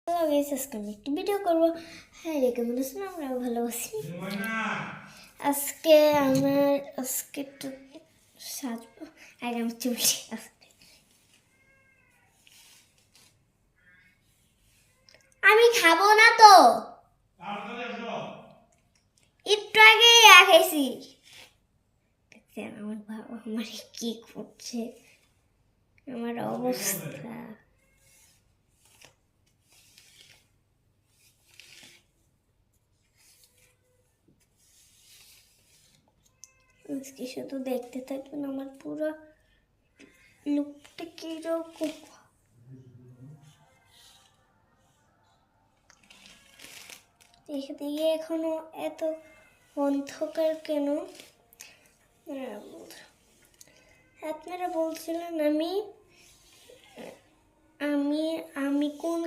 Guys আজকে আমি একটি ভিডিও করবো। হ্যাঁ রে, কেমন আছেন? আমরা ভালো আছি। আজকে একটু সাজবো। আগে আমি চুলটি আমি খাবো না তো, একটু আগে খেয়েছি। আমার বাবা আমার কি করছে, আমার অবস্থা। আজকে শুধু দেখতে থাকবেন আমার পুরো লুকটা কিরকম। এদিকে এখনো এত অন্ধকার কেন? আপনারা বলছিলেন আমি আমি আমি কোন